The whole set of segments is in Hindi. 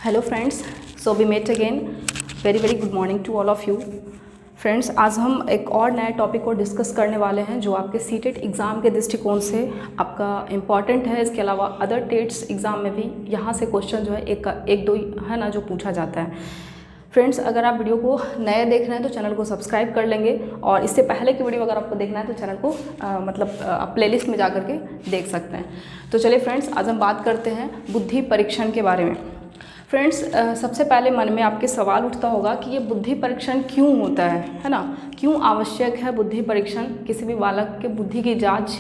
Hello friends, so we met again. Very very good morning to all of you friends. आज हम एक और नए टॉपिक को डिस्कस करने वाले हैं जो आपके सीटेट एग्ज़ाम के दृष्टिकोण से आपका इम्पॉर्टेंट है। इसके अलावा अदर टेट्स एग्ज़ाम में भी यहाँ से क्वेश्चन जो है एक दो है ना जो पूछा जाता है। फ्रेंड्स, अगर आप वीडियो को नए देख रहे हैं तो चैनल को सब्सक्राइब कर लेंगे, और इससे पहले की वीडियो अगर आपको देखना है तो चैनल को आप प्लेलिस्ट में जा करके देख सकते हैं। तो चलिए फ्रेंड्स, आज हम बात करते हैं बुद्धि परीक्षण के बारे में। फ्रेंड्स, सबसे पहले मन में आपके सवाल उठता होगा कि ये बुद्धि परीक्षण क्यों होता है ना, क्यों आवश्यक है बुद्धि परीक्षण, किसी भी बालक के बुद्धि की जांच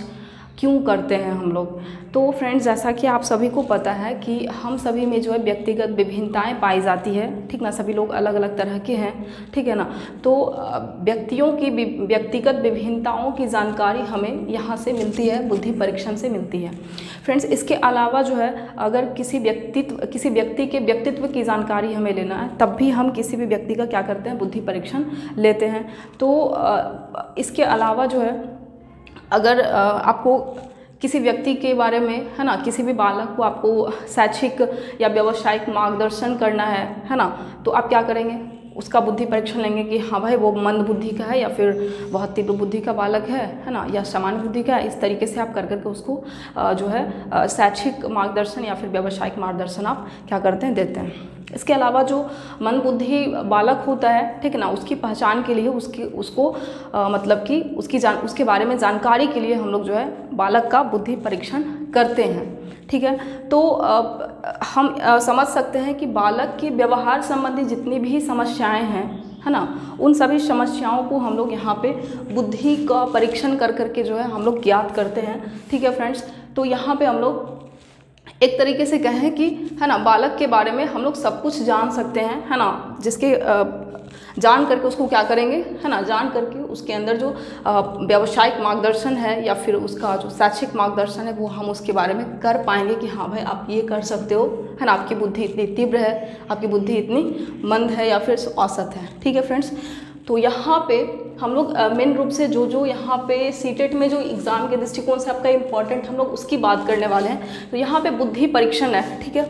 क्यों करते हैं हम लोग। तो फ्रेंड्स, जैसा कि आप सभी को पता है कि हम सभी में जो है व्यक्तिगत विभिन्नताएं पाई जाती है, ठीक ना। सभी लोग अलग अलग तरह के हैं, ठीक है ना। तो व्यक्तियों की व्यक्तिगत विभिन्नताओं की जानकारी हमें यहाँ से मिलती है, बुद्धि परीक्षण से मिलती है। फ्रेंड्स, इसके अलावा जो है अगर किसी व्यक्ति के व्यक्तित्व की जानकारी हमें लेना है, तब भी हम किसी भी व्यक्ति का क्या करते हैं, बुद्धि परीक्षण लेते हैं। तो इसके अलावा जो है अगर आपको किसी व्यक्ति के बारे में है ना, किसी भी बालक को आपको शैक्षिक या व्यावसायिक मार्गदर्शन करना है ना, तो आप क्या करेंगे, उसका बुद्धि परीक्षण लेंगे कि हाँ भाई वो मंद बुद्धि का है या फिर बहुत तीव्र बुद्धि का बालक है ना, या सामान्य बुद्धि का है। इस तरीके से आप कर करके उसको जो है शैक्षिक मार्गदर्शन या फिर व्यावसायिक मार्गदर्शन आप क्या करते हैं, देते हैं। इसके अलावा जो मंद बुद्धि बालक होता है, ठीक है ना, उसकी पहचान के लिए उसको मतलब कि उसके बारे में जानकारी के लिए हम लोग जो है बालक का बुद्धि परीक्षण करते हैं, ठीक है। तो हम समझ सकते हैं कि बालक की व्यवहार संबंधी जितनी भी समस्याएं हैं, है ना, उन सभी समस्याओं को हम लोग यहाँ पे बुद्धि का परीक्षण कर करके जो है हम लोग ज्ञात करते हैं, ठीक है फ्रेंड्स। तो यहाँ पे हम लोग एक तरीके से कहें कि है ना, बालक के बारे में हम लोग सब कुछ जान सकते हैं, है ना, जिसके जान करके उसको क्या करेंगे, है ना, जान करके उसके अंदर जो व्यावसायिक मार्गदर्शन है या फिर उसका जो शैक्षिक मार्गदर्शन है वो हम उसके बारे में कर पाएंगे कि हाँ भाई आप ये कर सकते हो, है ना, आपकी बुद्धि इतनी तीव्र है, आपकी बुद्धि इतनी मंद है या फिर औसत है, ठीक है फ्रेंड्स। तो यहाँ पे हम लोग मेन रूप से जो यहाँ पे सीटेट में जो एग्ज़ाम के दृष्टिकोण से आपका इम्पॉर्टेंट हम लोग उसकी बात करने वाले हैं। तो यहाँ पे बुद्धि परीक्षण है, ठीक है।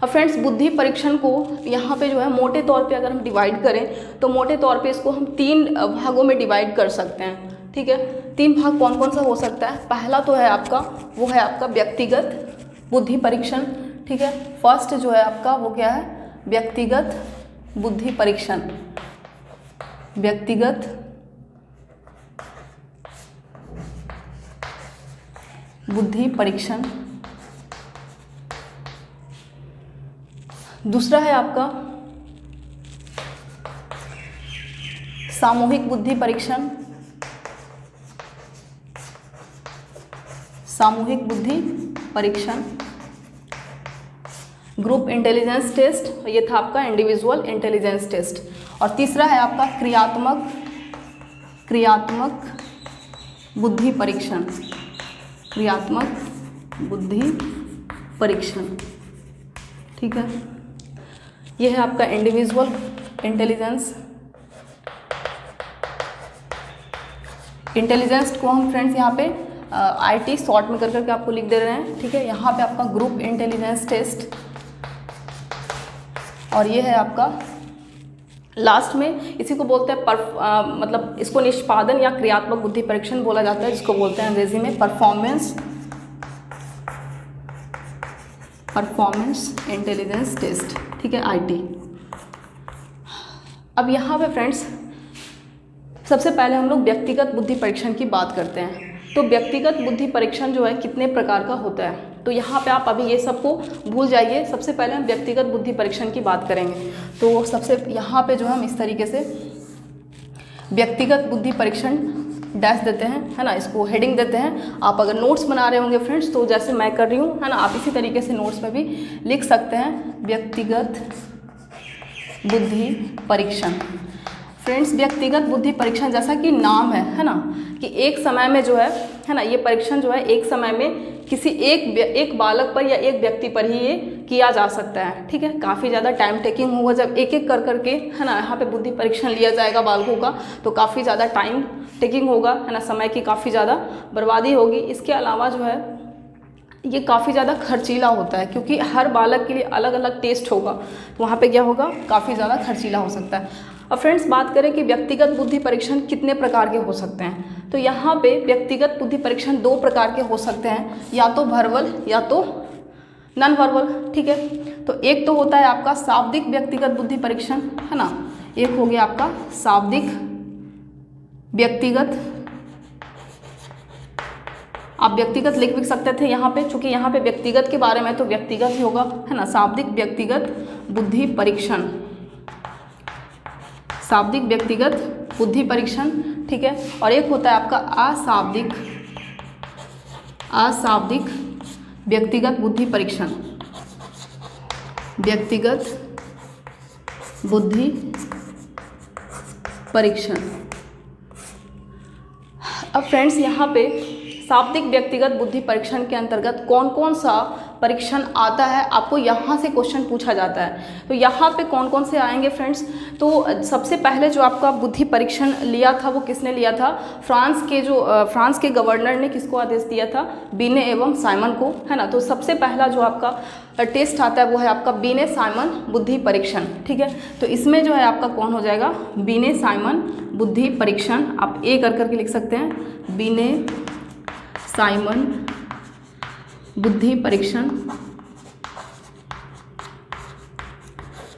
अब फ्रेंड्स, बुद्धि परीक्षण को यहाँ पे जो है मोटे तौर पे अगर हम डिवाइड करें तो मोटे तौर पे इसको हम 3 भागों में डिवाइड कर सकते हैं, ठीक है। 3 भाग कौन कौन सा हो सकता है। पहला तो है आपका वो है आपका व्यक्तिगत बुद्धि परीक्षण, ठीक है। फर्स्ट जो है आपका वो क्या है, व्यक्तिगत बुद्धि परीक्षण। व्यक्तिगत बुद्धि परीक्षण। दूसरा है आपका सामूहिक बुद्धि परीक्षण। सामूहिक बुद्धि परीक्षण, ग्रुप इंटेलिजेंस टेस्ट, ये था आपका इंडिविजुअल इंटेलिजेंस टेस्ट। और तीसरा है आपका क्रियात्मक बुद्धि परीक्षण। क्रियात्मक बुद्धि परीक्षण, ठीक है। ये है आपका इंडिविजुअल इंटेलिजेंस। इंटेलिजेंस को हम फ्रेंड्स यहाँ पे IT शॉर्ट में कर करके आपको लिख दे रहे हैं, ठीक है। यहाँ पे आपका ग्रुप इंटेलिजेंस टेस्ट, और ये है आपका लास्ट में इसी को बोलते हैं मतलब इसको निष्पादन या क्रियात्मक बुद्धि परीक्षण बोला जाता है, जिसको बोलते हैं अंग्रेजी में परफॉर्मेंस इंटेलिजेंस टेस्ट, ठीक है, IT। अब यहाँ पे फ्रेंड्स सबसे पहले हम लोग व्यक्तिगत बुद्धि परीक्षण की बात करते हैं। तो व्यक्तिगत बुद्धि परीक्षण जो है कितने प्रकार का होता है, तो यहाँ पे आप अभी ये सबको भूल जाइए। सबसे पहले हम व्यक्तिगत बुद्धि परीक्षण की बात करेंगे। तो सबसे यहाँ पे जो है हम इस तरीके से व्यक्तिगत बुद्धि परीक्षण डैश देते हैं, है ना, इसको हेडिंग देते हैं। आप अगर नोट्स बना रहे होंगे फ्रेंड्स, तो जैसे मैं कर रही हूँ, है ना, आप इसी तरीके से नोट्स में भी लिख सकते हैं व्यक्तिगत बुद्धि परीक्षण। फ्रेंड्स, व्यक्तिगत बुद्धि परीक्षण जैसा कि नाम है ना, कि एक समय में जो है ना, ये परीक्षण जो है एक समय में किसी एक बालक पर या एक व्यक्ति पर ही ये किया जा सकता है, ठीक है। काफ़ी ज़्यादा टाइम टेकिंग होगा, जब एक एक कर करके है ना यहाँ पे बुद्धि परीक्षण लिया जाएगा बालकों का, तो काफ़ी ज़्यादा टाइम टेकिंग होगा, है ना, समय की काफ़ी ज़्यादा बर्बादी होगी। इसके अलावा जो है ये काफ़ी ज़्यादा खर्चीला होता है, क्योंकि हर बालक के लिए अलग अलग टेस्ट होगा, तो वहाँ पे क्या होगा, काफ़ी ज़्यादा खर्चीला हो सकता है। अब फ्रेंड्स बात करें कि व्यक्तिगत बुद्धि परीक्षण कितने प्रकार के हो सकते हैं, तो यहाँ पे व्यक्तिगत बुद्धि परीक्षण 2 प्रकार के हो सकते हैं, या तो वर्बल या तो नॉन वर्बल, ठीक है। तो एक तो होता है आपका शाब्दिक व्यक्तिगत बुद्धि परीक्षण, है ना, एक हो गया आपका शाब्दिक व्यक्तिगत, आप व्यक्तिगत लिख भी सकते थे यहाँ पे, चूंकि यहाँ पे व्यक्तिगत के बारे में तो व्यक्तिगत ही होगा, है ना, शाब्दिक व्यक्तिगत बुद्धि परीक्षण, शाब्दिक व्यक्तिगत बुद्धि परीक्षण, ठीक है। और एक होता है आपका अशाब्दिक व्यक्तिगत बुद्धि परीक्षण, व्यक्तिगत बुद्धि परीक्षण। अब फ्रेंड्स यहाँ पे शाब्दिक व्यक्तिगत बुद्धि परीक्षण के अंतर्गत कौन कौन सा परीक्षण आता है, आपको यहाँ से क्वेश्चन पूछा जाता है। तो यहाँ पे कौन कौन से आएंगे फ्रेंड्स, तो सबसे पहले जो आपका बुद्धि परीक्षण लिया था वो किसने लिया था, फ्रांस के गवर्नर ने किसको आदेश दिया था, बिने एवं साइमन को, है ना। तो सबसे पहला जो आपका टेस्ट आता है वो है आपका बिने साइमन बुद्धि परीक्षण, ठीक है। तो इसमें जो है आपका कौन हो जाएगा, बिने साइमन बुद्धि परीक्षण, आप ए कर करके लिख सकते हैं, बिने साइमन बुद्धि परीक्षण,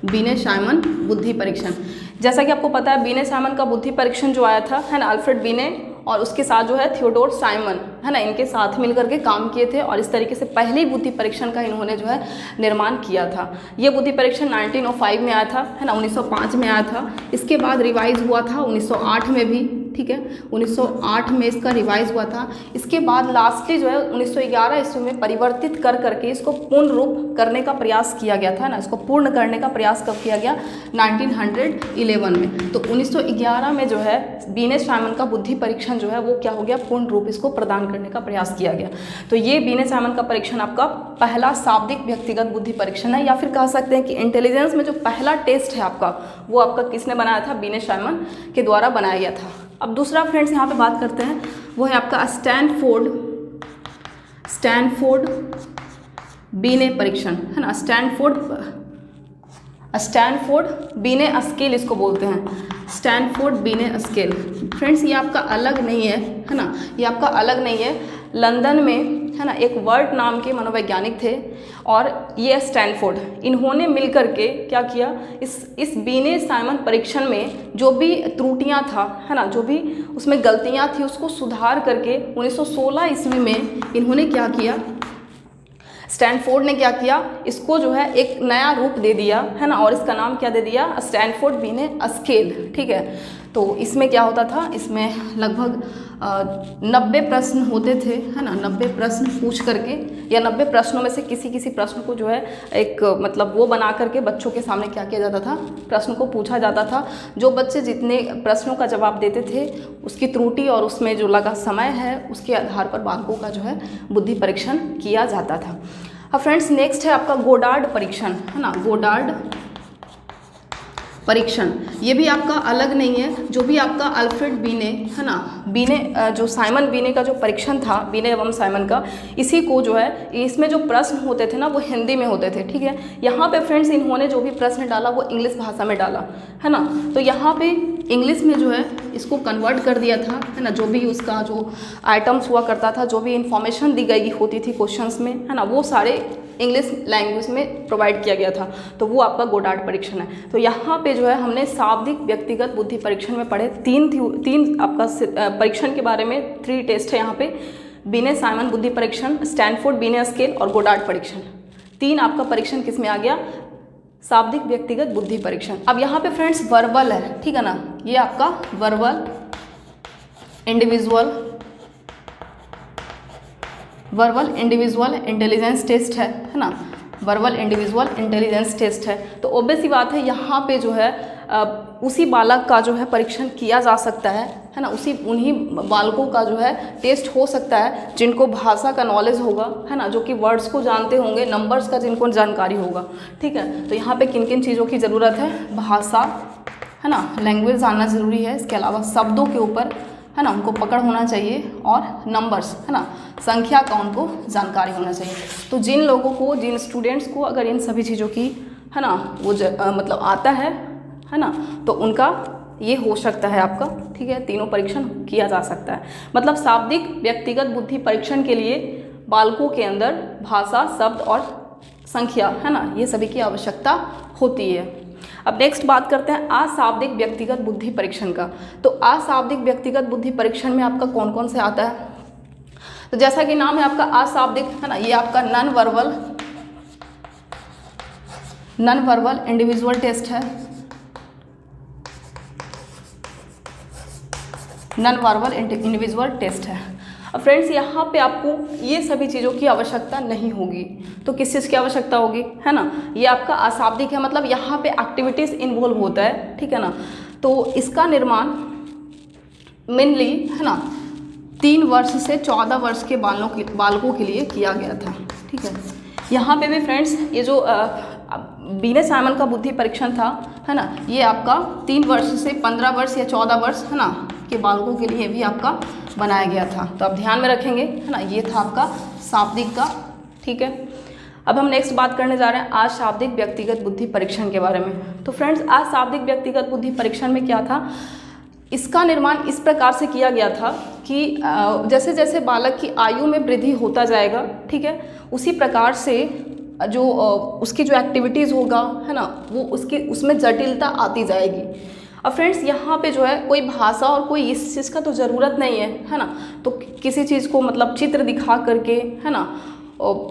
बिने साइमन बुद्धि परीक्षण। जैसा कि आपको पता है बिने साइमन का बुद्धि परीक्षण जो आया था, है ना, अल्फ्रेड बिने और उसके साथ जो है थियोडोर साइमन, है ना, इनके साथ मिलकर के काम किए थे और इस तरीके से पहले ही बुद्धि परीक्षण का इन्होंने जो है निर्माण किया था। ये बुद्धि परीक्षण 1905 में आया था, है ना, 1905 में आया था। इसके बाद रिवाइज हुआ था 1908 में भी, ठीक है, 1908 में इसका रिवाइज हुआ था। इसके बाद लास्टली जो है 1911 ईस्वी में परिवर्तित कर करके इसको पूर्ण रूप करने का प्रयास किया गया था ना, इसको पूर्ण करने का प्रयास कब किया गया, 1911 में। तो 1911 में जो है बिने साइमन का बुद्धि परीक्षण जो है वो क्या हो गया, पूर्ण रूप इसको प्रदान करने का प्रयास किया गया। तो ये बिने साइमन का परीक्षण आपका पहला शाब्दिक व्यक्तिगत बुद्धि परीक्षण है, या फिर कह सकते हैं कि इंटेलिजेंस में जो पहला टेस्ट है आपका वो आपका किसने बनाया था, बिने साइमन के द्वारा बनाया गया था। अब दूसरा फ्रेंड्स यहाँ पे बात करते हैं, वो है आपका स्टैनफोर्ड बिने परीक्षण, है ना, स्टैनफोर्ड बिने स्केल इसको बोलते हैं, स्टैनफोर्ड बिने स्केल। फ्रेंड्स ये आपका अलग नहीं है ना, ये आपका अलग नहीं है, लंदन में, है ना, एक वर्ट नाम के मनोवैज्ञानिक थे और ये स्टैनफोर्ड, इन्होंने मिलकर के क्या किया, इस बिने साइमन परीक्षण में जो भी त्रुटियां था, है ना, जो भी उसमें गलतियां थी उसको सुधार करके 1916 ईस्वी में इन्होंने क्या किया, स्टैनफोर्ड ने क्या किया, इसको जो है एक नया रूप दे दिया, है ना, और इसका नाम क्या दे दिया, स्टैनफोर्ड बिने स्केल, ठीक है। तो इसमें क्या होता था, इसमें लगभग 90 प्रश्न होते थे, है ना, 90 प्रश्न पूछ करके, या 90 प्रश्नों में से किसी प्रश्न को जो है एक मतलब वो बना करके बच्चों के सामने क्या किया जाता था, प्रश्न को पूछा जाता था। जो बच्चे जितने प्रश्नों का जवाब देते थे उसकी त्रुटि और उसमें जो लगा समय है उसके आधार पर बालकों का जो है बुद्धि परीक्षण किया जाता था। अब फ्रेंड्स नेक्स्ट है आपका गोडार्ड परीक्षण, है ना, गोडार्ड परीक्षण। ये भी आपका अलग नहीं है, जो भी आपका अल्फ्रेड बिने, है ना, बिने जो साइमन बिने का जो परीक्षण था, बिने एवं साइमन का, इसी को जो है इसमें जो प्रश्न होते थे ना वो हिंदी में होते थे, ठीक है। यहाँ पे फ्रेंड्स इन्होंने जो भी प्रश्न डाला वो इंग्लिश भाषा में डाला, है ना। तो यहाँ पे इंग्लिश में जो है इसको कन्वर्ट कर दिया था, है ना, जो भी उसका जो आइटम्स हुआ करता था, जो भी इंफॉर्मेशन दी गई होती थी क्वेश्चंस में, है ना, वो सारे इंग्लिश लैंग्वेज में प्रोवाइड किया गया था। तो वो आपका गोडार्ड परीक्षण है। तो यहाँ पे जो है हमने शाब्दिक व्यक्तिगत बुद्धि परीक्षण में पढ़े तीन आपका परीक्षण के बारे में 3 टेस्ट है यहाँ पे, बिने साइमन बुद्धि परीक्षण, स्टैनफोर्ड बिने स्केल और गोडार्ड परीक्षण। 3 आपका परीक्षण किस में आ गया, शाब्दिक व्यक्तिगत बुद्धि परीक्षण। अब यहाँ पे फ्रेंड्स वर्बल है, ठीक है ना, ये आपका वर्बल इंडिविजुअल इंटेलिजेंस टेस्ट है ना, वर्बल इंडिविजुअल इंटेलिजेंस टेस्ट है। तो ऑब्वियस सी बात है यहाँ पे जो है उसी बालक का जो है परीक्षण किया जा सकता है ना, उन्हीं बालकों का जो है टेस्ट हो सकता है जिनको भाषा का नॉलेज होगा, है ना, जो कि वर्ड्स को जानते होंगे, नंबर्स का जिनको जानकारी होगा, ठीक है। तो यहाँ पे किन किन चीज़ों की ज़रूरत है, भाषा, है ना, लैंग्वेज जानना ज़रूरी है, इसके अलावा शब्दों के ऊपर है ना, उनको पकड़ होना चाहिए, और नंबर्स, है ना, संख्या का उनको जानकारी होना चाहिए। तो जिन लोगों को, जिन स्टूडेंट्स को अगर इन सभी चीज़ों की, है ना, वो मतलब आता है ना, तो उनका ये हो सकता है आपका, ठीक है, तीनों परीक्षण किया जा सकता है। मतलब शाब्दिक व्यक्तिगत बुद्धि परीक्षण के लिए बालकों के अंदर भाषा, शब्द और संख्या, है ना, ये सभी की आवश्यकता होती है। अब नेक्स्ट बात करते हैं अशाब्दिक व्यक्तिगत बुद्धि परीक्षण का। तो अशाब्दिक व्यक्तिगत बुद्धि परीक्षण में आपका कौन कौन से आता है? तो जैसा कि नाम है आपका अशाब्दिक, है ना, ये आपका नॉन वर्बल इंडिविजुअल टेस्ट है, नॉन वर्बल इंडिविजुअल टेस्ट है। अब फ्रेंड्स यहाँ पे आपको ये सभी चीज़ों की आवश्यकता नहीं होगी, तो किस चीज़ की आवश्यकता होगी, है ना, ये आपका अशाब्दिक है, मतलब यहाँ पे एक्टिविटीज़ इन्वॉल्व होता है, ठीक है ना। तो इसका निर्माण मेनली, है ना, 3 वर्ष से 14 वर्ष के बालकों के लिए किया गया था, ठीक है। यहाँ पे भी फ्रेंड्स ये जो बीने साइमन का बुद्धि परीक्षण था, है ना, ये आपका 3 वर्ष से 15 वर्ष या 14 वर्ष, है ना, के बालकों के लिए भी आपका बनाया गया था। तो आप ध्यान में रखेंगे, है ना, ये था आपका शाब्दिक का, ठीक है। अब हम नेक्स्ट बात करने जा रहे हैं अशाब्दिक व्यक्तिगत बुद्धि परीक्षण के बारे में। तो फ्रेंड्स अशाब्दिक व्यक्तिगत बुद्धि परीक्षण में क्या था, इसका निर्माण इस प्रकार से किया गया था कि जैसे जैसे बालक की आयु में वृद्धि होता जाएगा, ठीक है, उसी प्रकार से जो उसकी जो एक्टिविटीज़ होगा, है ना, वो उसमें जटिलता आती जाएगी। अब फ्रेंड्स यहाँ पे जो है कोई भाषा और कोई इस चीज़ का तो ज़रूरत नहीं है ना, तो किसी चीज़ को मतलब चित्र दिखा करके, है ना,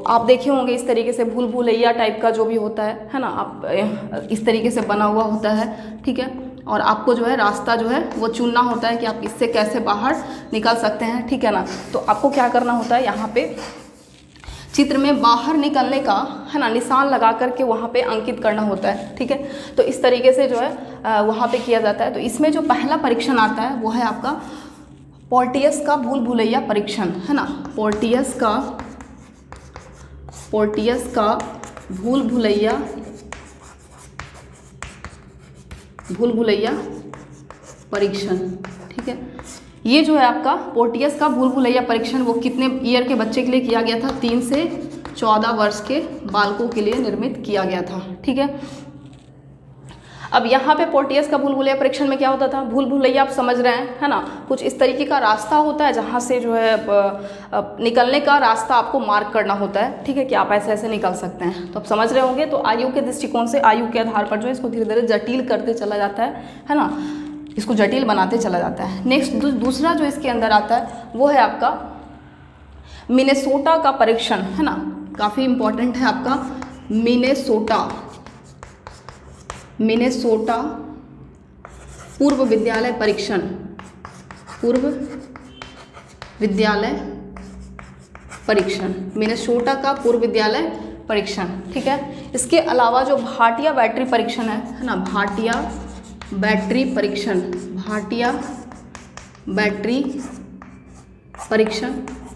आप देखे होंगे इस तरीके से भूल भुलैया टाइप का जो भी होता है ना, आप इस तरीके से बना हुआ होता है, ठीक है, और आपको जो है रास्ता जो है वो चुनना होता है कि आप इससे कैसे बाहर निकल सकते हैं, ठीक है ना। तो आपको क्या करना होता है, यहाँ पे चित्र में बाहर निकलने का, है ना, निशान लगा करके वहाँ पे अंकित करना होता है, ठीक है। तो इस तरीके से जो है वहाँ पे किया जाता है। तो इसमें जो पहला परीक्षण आता है वो है आपका पोर्टियस का भूल भुलैया परीक्षण, है ना, पोर्टियस का भूल भुलैया परीक्षण, ठीक है। ये जो है आपका पोर्टियस का भूल भुलैया परीक्षण वो कितने ईयर के बच्चे के लिए किया गया था, 3 से 14 वर्ष के बालकों के लिए निर्मित किया गया था, ठीक है। अब यहाँ पे पोर्टियस का भूल भुलैया परीक्षण में क्या होता था, भूल भुलैया आप समझ रहे हैं, है ना, कुछ इस तरीके का रास्ता होता है जहाँ से जो है निकलने का रास्ता आपको मार्क करना होता है, ठीक है, कि आप ऐसे ऐसे निकल सकते हैं। तो आप समझ रहे होंगे। तो आयु के दृष्टिकोण से, आयु के आधार पर जो है इसको धीरे धीरे जटिल करते चला जाता है ना, इसको जटिल बनाते चला जाता है। नेक्स्ट दूसरा जो इसके अंदर आता है वो है आपका मिनेसोटा का परीक्षण, है ना, काफ़ी इम्पोर्टेंट है आपका मिनेसोटा पूर्व विद्यालय परीक्षण, मिनेसोटा का पूर्व विद्यालय परीक्षण, ठीक है। इसके अलावा जो भाटिया बैटरी परीक्षण है ना, भाटिया बैटरी परीक्षण,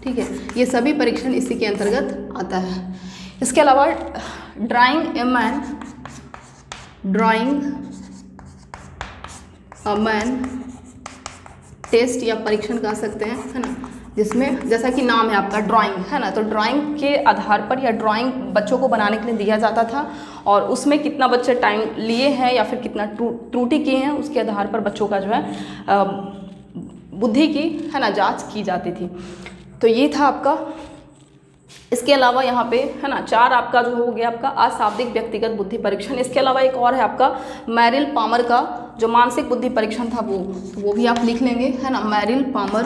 ठीक है, ये सभी परीक्षण इसी के अंतर्गत आता है। इसके अलावा ड्राइंग अ मैन टेस्ट या परीक्षण कह सकते हैं, है ना, जिसमें जैसा कि नाम है आपका ड्राइंग, है ना, तो ड्राइंग के आधार पर या ड्राइंग बच्चों को बनाने के लिए दिया जाता था और उसमें कितना बच्चे टाइम लिए हैं या फिर कितना त्रुटि किए हैं उसके आधार पर बच्चों का जो है बुद्धि की, है ना, जांच की जाती थी। तो ये था आपका। इसके अलावा यहाँ पे, है ना, 4 आपका जो हो गया आपका अशाब्दिक व्यक्तिगत बुद्धि परीक्षण। इसके अलावा एक और है आपका मैरिल पामर का जो मानसिक बुद्धि परीक्षण था वो भी आप लिख लेंगे, है ना, मैरिल पामर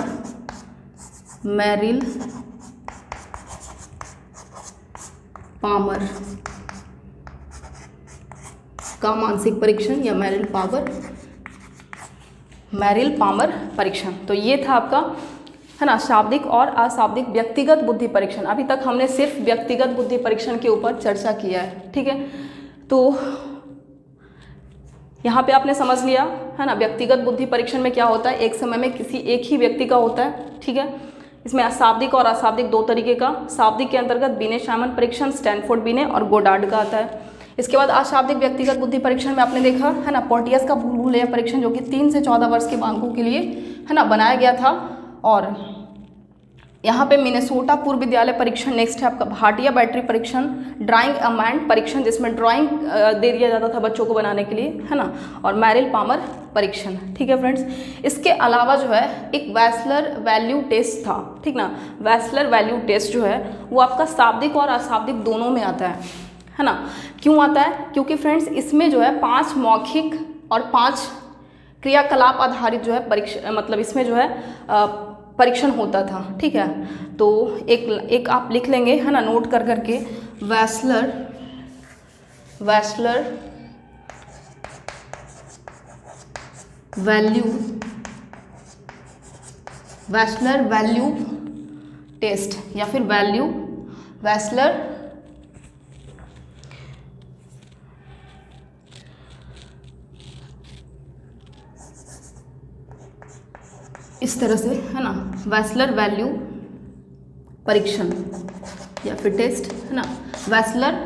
का मानसिक परीक्षण या मैरिल पामर परीक्षण। तो ये था आपका, है ना, शाब्दिक और अशाब्दिक व्यक्तिगत बुद्धि परीक्षण। अभी तक हमने सिर्फ व्यक्तिगत बुद्धि परीक्षण के ऊपर चर्चा किया है, ठीक है। तो यहाँ पे आपने समझ लिया, है ना, व्यक्तिगत बुद्धि परीक्षण में क्या होता है, एक समय में किसी एक ही व्यक्ति का होता है, ठीक है। इसमें शाब्दिक और अशाब्दिक 2 तरीके का, शाब्दिक के अंतर्गत बीने साइमन परीक्षण, स्टैनफोर्ड बीने और गोडार्ड का आता है। इसके बाद अशाब्दिक व्यक्तिगत बुद्धि परीक्षण में आपने देखा, है ना, पोर्टियस का भूल भुलैया परीक्षण जो कि 3 से 14 वर्ष के बालकों के लिए है ना, बनाया गया था। और यहाँ पे मिनेसोटा पूर्व विद्यालय परीक्षण, नेक्स्ट है आपका भाटिया बैटरी परीक्षण, ड्राइंग अमांड परीक्षण जिसमें ड्राइंग दे दिया जाता था बच्चों को बनाने के लिए, है ना, और मैरिल पामर परीक्षण। ठीक है फ्रेंड्स, इसके अलावा जो है एक वैस्लर वैल्यू टेस्ट था, ठीक ना। वैस्लर वैल्यू टेस्ट जो है वो आपका शाब्दिक और अशाब्दिक दोनों में आता है ना। क्यों आता है? क्योंकि फ्रेंड्स इसमें जो है 5 मौखिक और 5 क्रियाकलाप आधारित जो है परीक्षा, मतलब इसमें जो है परीक्षण होता था। ठीक है, तो एक आप लिख लेंगे, है ना, नोट कर करके, वैस्लर वैल्यू टेस्ट या फिर वैस्लर इस तरह से, है ना, वैस्लर वैल्यू परीक्षण या फिर टेस्ट, है ना, वैस्लर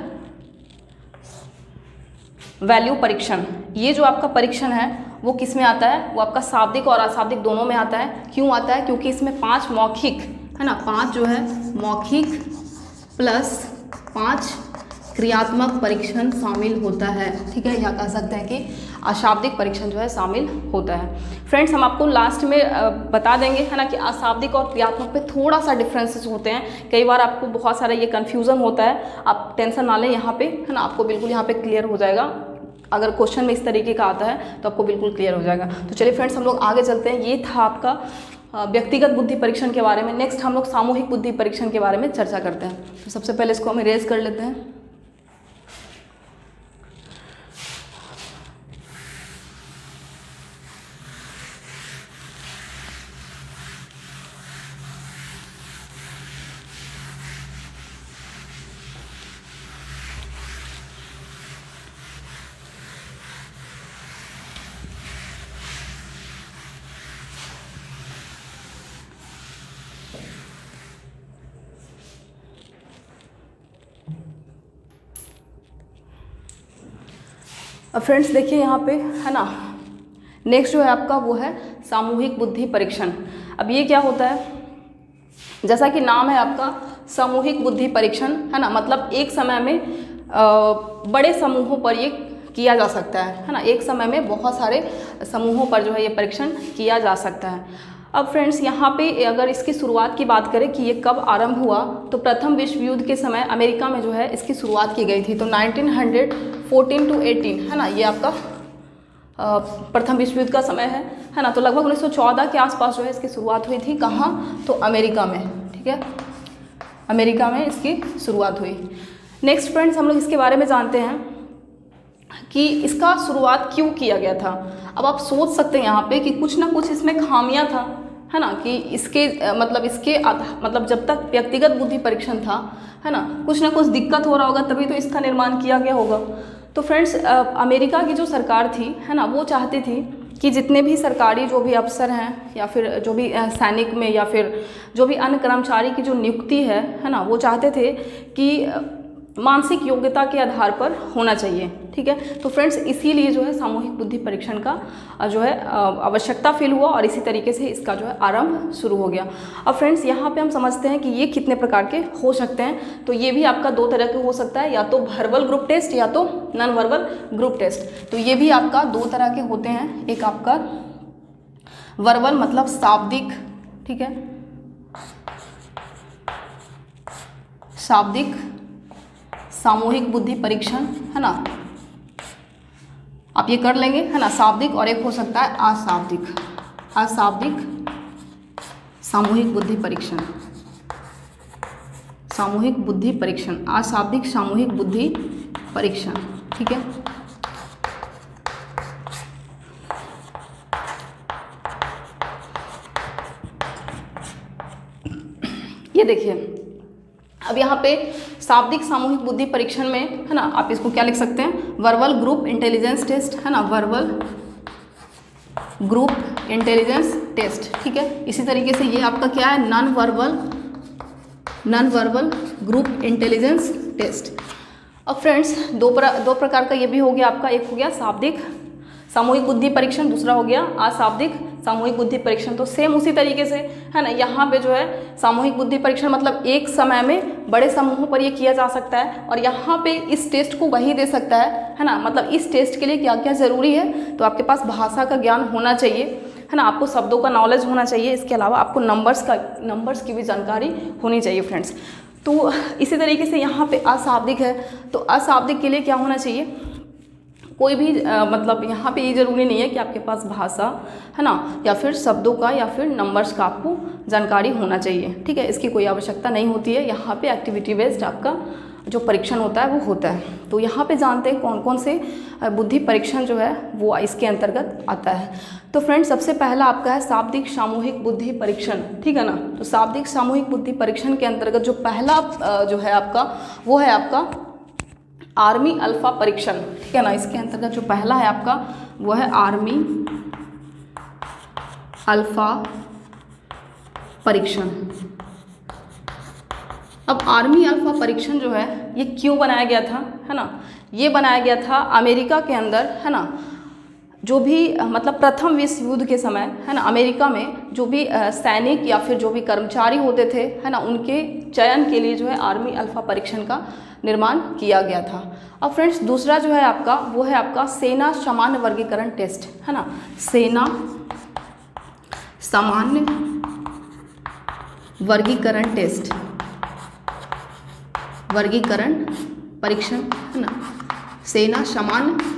वैल्यू परीक्षण। ये जो आपका परीक्षण है वो किस में आता है? वो आपका शाब्दिक और अशाब्दिक दोनों में आता है। क्यों आता है? क्योंकि इसमें 5 मौखिक, है ना, 5 जो है मौखिक प्लस 5 क्रियात्मक परीक्षण शामिल होता है। ठीक है, या कह सकते हैं कि अशाब्दिक परीक्षण जो है शामिल होता है। फ्रेंड्स हम आपको लास्ट में बता देंगे, है ना, कि अशाब्दिक और क्रियात्मक पे थोड़ा सा डिफरेंसेस होते हैं। कई बार आपको बहुत सारा ये कन्फ्यूज़न होता है, आप टेंशन ना लें यहाँ पे, है ना, आपको बिल्कुल यहाँ पे क्लियर हो जाएगा। अगर क्वेश्चन में इस तरीके का आता है तो आपको बिल्कुल क्लियर हो जाएगा। तो चलिए फ्रेंड्स हम लोग आगे चलते हैं। ये था आपका व्यक्तिगत बुद्धि परीक्षण के बारे में। नेक्स्ट हम लोग सामूहिक बुद्धि परीक्षण के बारे में चर्चा करते हैं। तो सबसे पहले इसको हम इरेज कर लेते हैं। अब फ्रेंड्स देखिए यहाँ पे, है ना, नेक्स्ट जो है आपका वो है सामूहिक बुद्धि परीक्षण। अब ये क्या होता है? जैसा कि नाम है आपका सामूहिक बुद्धि परीक्षण, है ना, मतलब एक समय में बड़े समूहों पर ये किया जा सकता है ना, एक समय में बहुत सारे समूहों पर जो है ये परीक्षण किया जा सकता है। अब फ्रेंड्स यहाँ पे अगर इसकी शुरुआत की बात करें कि ये कब आरंभ हुआ, तो प्रथम विश्व युद्ध के समय अमेरिका में जो है इसकी शुरुआत की गई थी। तो 1914 to 18, है ना, ये आपका प्रथम विश्व युद्ध का समय है ना। तो लगभग 1914 के आसपास जो है इसकी शुरुआत हुई थी। कहाँ? तो अमेरिका में। ठीक है, अमेरिका में इसकी शुरुआत हुई। नेक्स्ट फ्रेंड्स हम लोग इसके बारे में जानते हैं कि इसका शुरुआत क्यों किया गया था। अब आप सोच सकते हैं यहाँ पे कि कुछ ना कुछ इसमें खामियां था, है ना, कि इसके मतलब जब तक व्यक्तिगत बुद्धि परीक्षण था, है ना, कुछ ना कुछ दिक्कत हो रहा होगा, तभी तो इसका निर्माण किया गया होगा। तो फ्रेंड्स अमेरिका की जो सरकार थी, है ना, वो चाहती थी कि जितने भी सरकारी जो भी अफसर हैं या फिर जो भी सैनिक में या फिर जो भी अन्य कर्मचारी की जो नियुक्ति है ना, वो चाहते थे कि मानसिक योग्यता के आधार पर होना चाहिए। ठीक है, तो फ्रेंड्स इसीलिए जो है सामूहिक बुद्धि परीक्षण का जो है आवश्यकता फील हुआ और इसी तरीके से इसका जो है आरंभ शुरू हो गया। अब फ्रेंड्स यहाँ पे हम समझते हैं कि ये कितने प्रकार के हो सकते हैं। तो ये भी आपका 2 तरह के हो सकता है, या तो वर्बल ग्रुप टेस्ट या तो नॉन वर्बल ग्रुप टेस्ट। तो ये भी आपका 2 तरह के होते हैं। एक आपका वर्बल मतलब शाब्दिक, ठीक है, शाब्दिक सामूहिक बुद्धि परीक्षण, है ना, आप ये कर लेंगे, है ना, शाब्दिक। और एक हो सकता है अशाब्दिक सामूहिक बुद्धि परीक्षण, सामूहिक बुद्धि परीक्षण, अशाब्दिक सामूहिक बुद्धि परीक्षण। ठीक है, ये देखिए अब यहाँ पे शाब्दिक सामूहिक बुद्धि परीक्षण में, है ना, आप इसको क्या लिख सकते हैं? वर्बल ग्रुप इंटेलिजेंस टेस्ट, है ना, वर्बल ग्रुप इंटेलिजेंस टेस्ट। ठीक है, इसी तरीके से ये आपका क्या है? Non verbal group intelligence test. अब फ्रेंड्स दो प्रकार का ये भी हो गया आपका। एक हो गया शाब्दिक सामूहिक बुद्धि परीक्षण, दूसरा हो गया अशाब्दिक सामूहिक बुद्धि परीक्षण। तो सेम उसी तरीके से है ना, यहाँ पे जो है सामूहिक बुद्धि परीक्षण मतलब एक समय में बड़े समूहों पर ये किया जा सकता है, और यहाँ पे इस टेस्ट को वही दे सकता है ना। मतलब इस टेस्ट के लिए क्या क्या ज़रूरी है, तो आपके पास भाषा का ज्ञान होना चाहिए, है ना, आपको शब्दों का नॉलेज होना चाहिए, इसके अलावा आपको नंबर्स की भी जानकारी होनी चाहिए फ्रेंड्स। तो इसी तरीके से यहाँ पे अशाब्दिक है, तो अशाब्दिक के लिए क्या होना चाहिए, कोई भी मतलब यहाँ पे ये ज़रूरी नहीं है कि आपके पास भाषा है ना या फिर शब्दों का या फिर नंबर्स का आपको जानकारी होना चाहिए, ठीक है, इसकी कोई आवश्यकता नहीं होती है। यहाँ पे एक्टिविटी बेस्ड आपका जो परीक्षण होता है वो होता है। तो यहाँ पे जानते हैं कौन कौन से बुद्धि परीक्षण जो है वो इसके अंतर्गत आता है। तो फ्रेंड्स, सबसे पहला आपका है शाब्दिक सामूहिक बुद्धि परीक्षण, ठीक है ना। तो शाब्दिक सामूहिक बुद्धि परीक्षण के अंतर्गत जो पहला जो है आपका वो है आपका आर्मी अल्फा परीक्षण, ठीक है ना। इसके अंतर्गत जो पहला है आपका वो है आर्मी अल्फा परीक्षण। अब आर्मी अल्फा परीक्षण जो है ये क्यों बनाया गया था, है ना, ये बनाया गया था अमेरिका के अंदर, है ना, जो भी मतलब प्रथम विश्व युद्ध के समय, है ना, अमेरिका में जो भी सैनिक या फिर जो भी कर्मचारी होते थे, है ना, उनके चयन के लिए जो है आर्मी अल्फा परीक्षण का निर्माण किया गया था। अब फ्रेंड्स, दूसरा जो है आपका वो है आपका सेना सामान्य वर्गीकरण टेस्ट, है ना, सेना सामान्य वर्गीकरण टेस्ट, वर्गीकरण परीक्षण, है ना, सेना सामान्य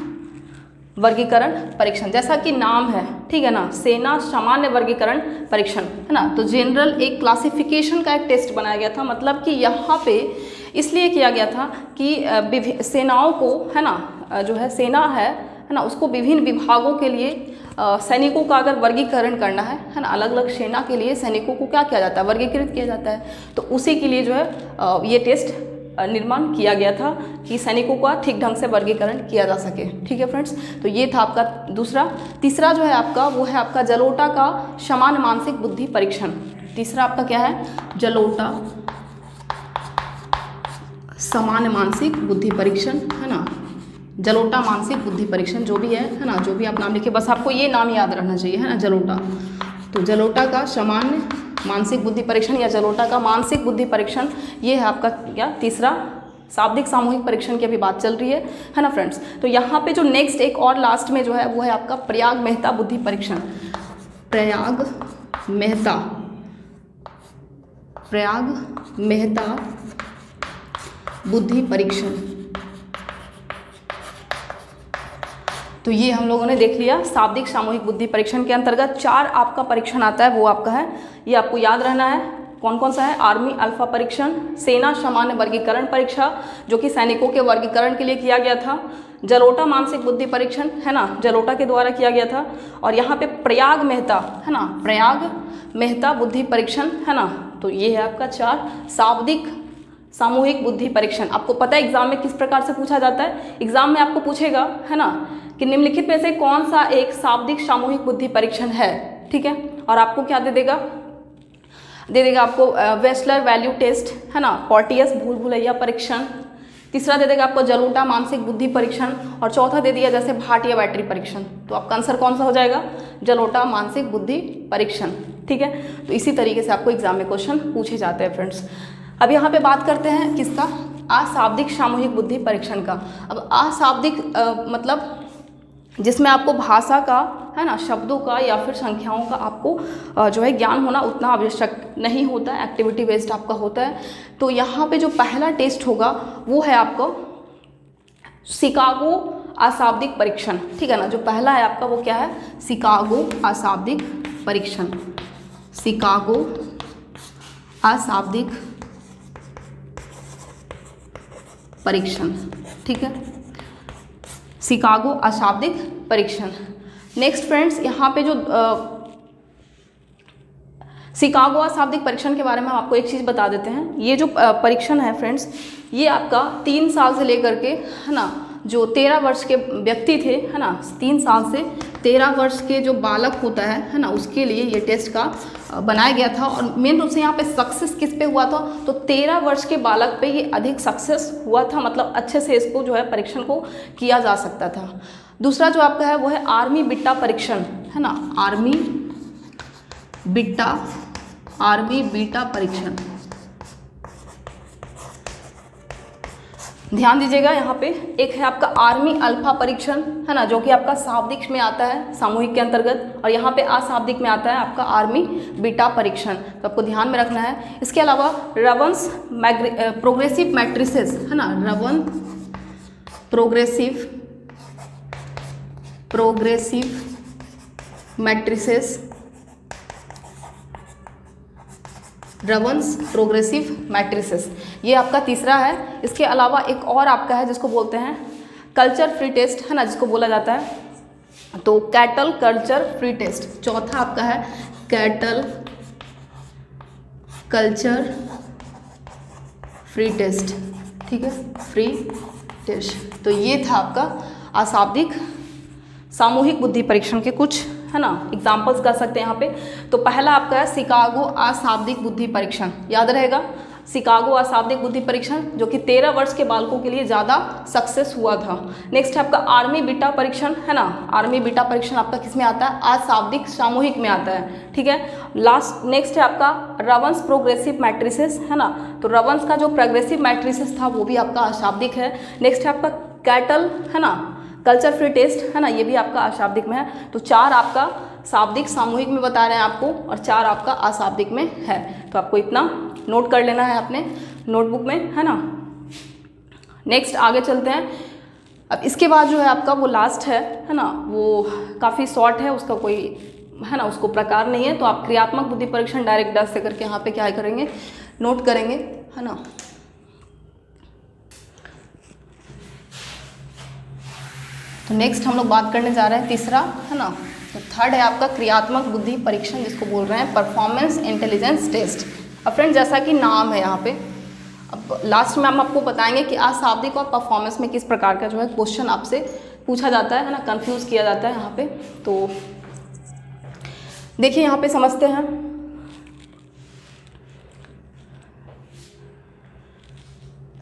वर्गीकरण परीक्षण, जैसा कि नाम है, ठीक है ना, सेना सामान्य वर्गीकरण परीक्षण, है ना। तो जनरल एक क्लासिफिकेशन का एक टेस्ट बनाया गया था, मतलब कि यहाँ पे इसलिए किया गया था कि सेनाओं को, है ना, जो है सेना है ना, उसको विभिन्न विभागों के लिए सैनिकों का अगर वर्गीकरण करना है ना, अलग अलग सेना के लिए सैनिकों को क्या किया जाता है, वर्गीकृत किया जाता है। तो उसी के लिए जो है ये टेस्ट निर्माण किया गया था कि सैनिकों का ठीक ढंग से वर्गीकरण किया जा सके, ठीक है फ्रेंड्स। तो ये था आपका दूसरा। तीसरा जो है आपका वो है आपका जलोटा का समान मानसिक बुद्धि परीक्षण। तीसरा आपका क्या है, जलोटा समान मानसिक बुद्धि परीक्षण, है ना, जलोटा मानसिक बुद्धि परीक्षण जो भी है ना, जो भी आप नाम लिखिए, बस आपको ये नाम याद रखना चाहिए, है ना, जलोटा। तो जलोटा का सामान्य मानसिक बुद्धि परीक्षण या जलोटा का मानसिक बुद्धि परीक्षण, ये है आपका क्या, तीसरा। शाब्दिक सामूहिक परीक्षण की अभी बात चल रही है ना फ्रेंड्स। तो यहाँ पे जो नेक्स्ट एक और लास्ट में जो है वो है आपका प्रयाग मेहता बुद्धि परीक्षण। प्रयाग मेहता बुद्धि परीक्षण। तो ये हम लोगों ने देख लिया शाब्दिक सामूहिक बुद्धि परीक्षण के अंतर्गत 4 आपका परीक्षण आता है, वो आपका है, ये आपको याद रहना है कौन कौन सा है, आर्मी अल्फा परीक्षण, सेना सामान्य वर्गीकरण परीक्षा जो कि सैनिकों के वर्गीकरण के लिए किया गया था, जलोटा मानसिक बुद्धि परीक्षण, है ना, जलोटा के द्वारा किया गया था, और यहाँ पे प्रयाग मेहता, है ना, प्रयाग मेहता बुद्धि परीक्षण, है ना। तो ये है आपका 4 शाब्दिक सामूहिक बुद्धि परीक्षण। आपको पता है एग्जाम में किस प्रकार से पूछा जाता है, एग्जाम में आपको पूछेगा, है ना, कि निम्नलिखित में से कौन सा एक शाब्दिक सामूहिक बुद्धि परीक्षण है, ठीक है, और आपको क्या दे देगा आपको वेस्लर वैल्यू टेस्ट, है ना, पोर्टियस भूल भुलैया परीक्षण, तीसरा दे देगा आपको जलोटा मानसिक बुद्धि परीक्षण, और चौथा दे दिया जैसे भाटिया बैटरी परीक्षण। तो आपका आंसर कौन सा हो जाएगा, जलोटा मानसिक बुद्धि परीक्षण, ठीक है। तो इसी तरीके से आपको एग्जाम में क्वेश्चन पूछे जाते हैं फ्रेंड्स। अब यहाँ पे बात करते हैं किसका, अशाब्दिक सामूहिक बुद्धि परीक्षण का। अब अशाब्दिक मतलब जिसमें आपको भाषा का, है ना, शब्दों का या फिर संख्याओं का आपको जो है ज्ञान होना उतना आवश्यक नहीं होता है, एक्टिविटी बेस्ड आपका होता है। तो यहाँ पे जो पहला टेस्ट होगा वो है आपको शिकागो अशाब्दिक परीक्षण, ठीक है ना। जो पहला है आपका वो क्या है, शिकागो अशाब्दिक परीक्षण, शिकागो अशाब्दिक परीक्षण, ठीक है, शिकागो अशाब्दिक परीक्षण। नेक्स्ट फ्रेंड्स, यहाँ पे जो शिकागो अशाब्दिक परीक्षण के बारे में हम आपको एक चीज़ बता देते हैं। ये जो परीक्षण है फ्रेंड्स, ये आपका 3 साल से लेकर के, है ना, जो 13 वर्ष के व्यक्ति थे, है ना, 3 साल से 13 वर्ष के जो बालक होता है ना, उसके लिए ये टेस्ट का बनाया गया था। और मेन रूप से यहाँ पे सक्सेस किस पे हुआ था, तो 13 वर्ष के बालक पे ये अधिक सक्सेस हुआ था, मतलब अच्छे से इसको जो है परीक्षण को किया जा सकता था। दूसरा जो आपका है वो है आर्मी बिट्टा परीक्षण, है ना, आर्मी बीटा, आर्मी बीटा परीक्षण। ध्यान दीजिएगा, यहाँ पे एक है आपका आर्मी अल्फा परीक्षण, है ना, जो कि आपका शाब्दिक में आता है सामूहिक के अंतर्गत, और यहाँ पे अशाब्दिक में आता है आपका आर्मी बीटा परीक्षण। तो आपको ध्यान में रखना है। इसके अलावा रवंस प्रोग्रेसिव मैट्रिसेस, है ना, रवन प्रोग्रेसिव मैट्रिसेस, रवंस प्रोग्रेसिव मैट्रिसेस, ये आपका तीसरा है। इसके अलावा एक और आपका है जिसको बोलते हैं कल्चर फ्री टेस्ट, है ना, जिसको बोला जाता है तो कैटल कल्चर फ्री टेस्ट। चौथा आपका है कैटल कल्चर फ्री टेस्ट, ठीक है, फ्री टेस्ट। तो ये था आपका अशाब्दिक सामूहिक बुद्धि परीक्षण के कुछ, है ना, एग्जाम्पल्स कर सकते हैं यहाँ पे। तो पहला आपका है शिकागो अशाब्दिक बुद्धि परीक्षण, याद रहेगा, शिकागो अशाब्दिक बुद्धि परीक्षण जो कि 13 वर्ष के बालकों के लिए ज़्यादा सक्सेस हुआ था। नेक्स्ट है आपका आर्मी बीटा परीक्षण, है ना, आर्मी बीटा परीक्षण आपका किस में आता है, अशाब्दिक सामूहिक में आता है, ठीक है। लास्ट नेक्स्ट है आपका रवंस प्रोग्रेसिव मैट्रिसेस, है ना, तो रवंस का जो प्रोग्रेसिव मैट्रिसेस था वो भी आपका अशाब्दिक है। नेक्स्ट है आपका कैटल, है ना, कल्चर फ्री टेस्ट, है ना, ये भी आपका अशाब्दिक में है। तो 4 आपका शाब्दिक सामूहिक में बता रहे हैं आपको और 4 आपका अशाब्दिक में है। तो आपको इतना नोट कर लेना है अपने नोटबुक में, है ना। नेक्स्ट आगे चलते हैं। अब इसके बाद जो है आपका वो लास्ट है ना, वो काफ़ी शॉर्ट है, उसका कोई, है ना, उसको प्रकार नहीं है। तो आप क्रियात्मक बुद्धि परीक्षण डायरेक्ट 10 से करके यहाँ पे क्या करेंगे, नोट करेंगे, है ना। तो नेक्स्ट हम लोग बात करने जा रहे हैं तीसरा, है ना, तो थर्ड है आपका क्रियात्मक बुद्धि परीक्षण जिसको बोल रहे हैं परफॉर्मेंस इंटेलिजेंस टेस्ट। अब फ्रेंड जैसा कि नाम है यहाँ पे, अब लास्ट में हम आपको बताएंगे कि अशाब्दिक और परफॉर्मेंस में किस प्रकार का जो है क्वेश्चन आपसे पूछा जाता है ना, कंफ्यूज किया जाता है यहाँ पे। तो देखिए यहाँ पे समझते हैं।